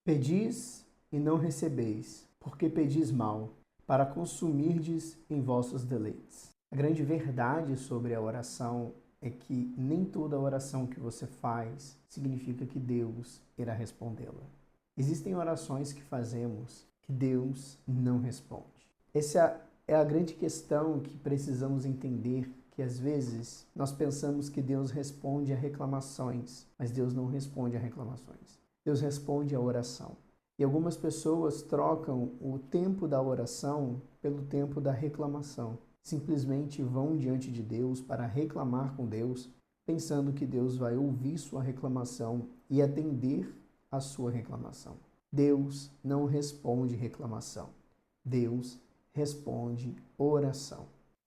Pedis e não recebeis, porque pedis mal, para consumirdes em vossos deleites. A grande verdade sobre a oração é que nem toda oração que você faz significa que Deus irá respondê-la. Existem orações que fazemos que Deus não responde. Essa é a grande questão que precisamos entender, que às vezes nós pensamos que Deus responde a reclamações, mas Deus não responde a reclamações. Deus responde a oração. E algumas pessoas trocam o tempo da oração pelo tempo da reclamação. Simplesmente vão diante de Deus para reclamar com Deus, pensando que Deus vai ouvir sua reclamação e atender a sua reclamação. Deus não responde reclamação. Deus responde oração.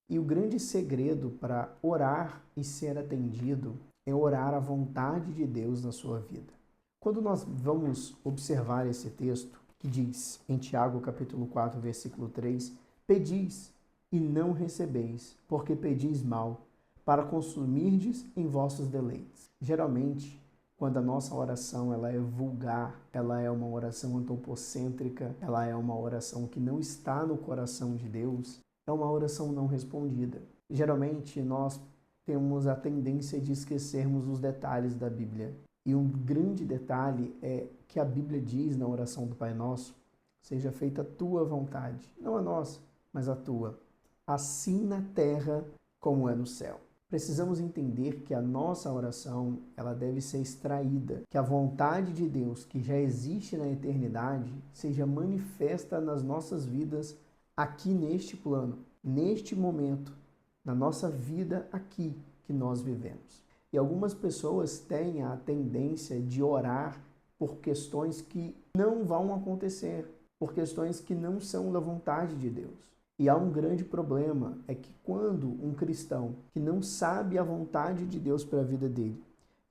E o grande segredo para orar e ser atendido é orar a vontade de Deus na sua vida. Quando nós vamos observar esse texto, que diz em Tiago capítulo 4, versículo 3, pedis e não recebeis, porque pedis mal, para consumirdes em vossos deleites. Geralmente, quando a nossa oração ela é vulgar, ela é uma oração antropocêntrica, ela é uma oração que não está no coração de Deus, é uma oração não respondida. Geralmente, nós temos a tendência de esquecermos os detalhes da Bíblia. E um grande detalhe é que a Bíblia diz na oração do Pai Nosso, seja feita a tua vontade, não a nossa, mas a tua, assim na terra como é no céu. Precisamos entender que a nossa oração, ela deve ser extraída, que a vontade de Deus, que já existe na eternidade, seja manifesta nas nossas vidas aqui neste plano, neste momento, na nossa vida aqui que nós vivemos. E algumas pessoas têm a tendência de orar por questões que não vão acontecer, por questões que não são da vontade de Deus. E há um grande problema, é que quando um cristão que não sabe a vontade de Deus para a vida dele,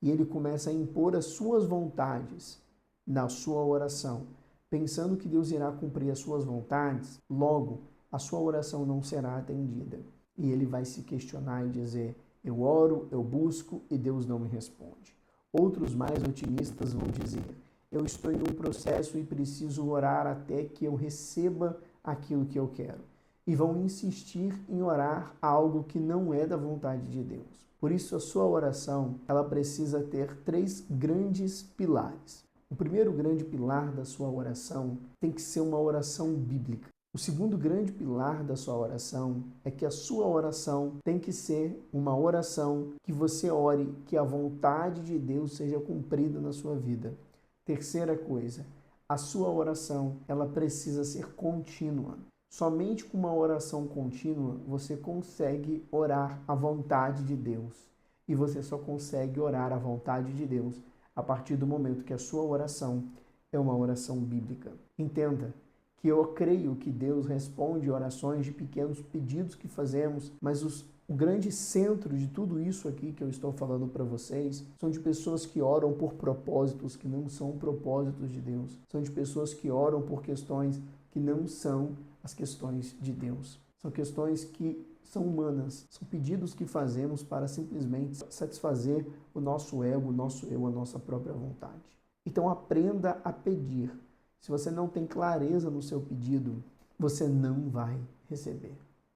e ele começa a impor as suas vontades na sua oração, pensando que Deus irá cumprir as suas vontades, logo a sua oração não será atendida. E ele vai se questionar e dizer: eu oro, eu busco e Deus não me responde. Outros mais otimistas vão dizer: eu estou em um processo e preciso orar até que eu receba aquilo que eu quero. E vão insistir em orar algo que não é da vontade de Deus. Por isso, a sua oração, ela precisa ter 3 grandes pilares. O primeiro grande pilar da sua oração tem que ser uma oração bíblica. O segundo grande pilar da sua oração é que a sua oração tem que ser uma oração que você ore, que a vontade de Deus seja cumprida na sua vida. Terceira coisa, a sua oração, ela precisa ser contínua. Somente com uma oração contínua você consegue orar a vontade de Deus. E você só consegue orar a vontade de Deus a partir do momento que a sua oração é uma oração bíblica. Entenda que eu creio que Deus responde orações de pequenos pedidos que fazemos, mas o grande centro de tudo isso aqui que eu estou falando para vocês são de pessoas que oram por propósitos que não são propósitos de Deus. São de pessoas que oram por questões que não são as questões de Deus. São questões que são humanas, são pedidos que fazemos para simplesmente satisfazer o nosso ego, o nosso eu, a nossa própria vontade. Então aprenda a pedir. Se você não tem clareza no seu pedido, você não vai receber.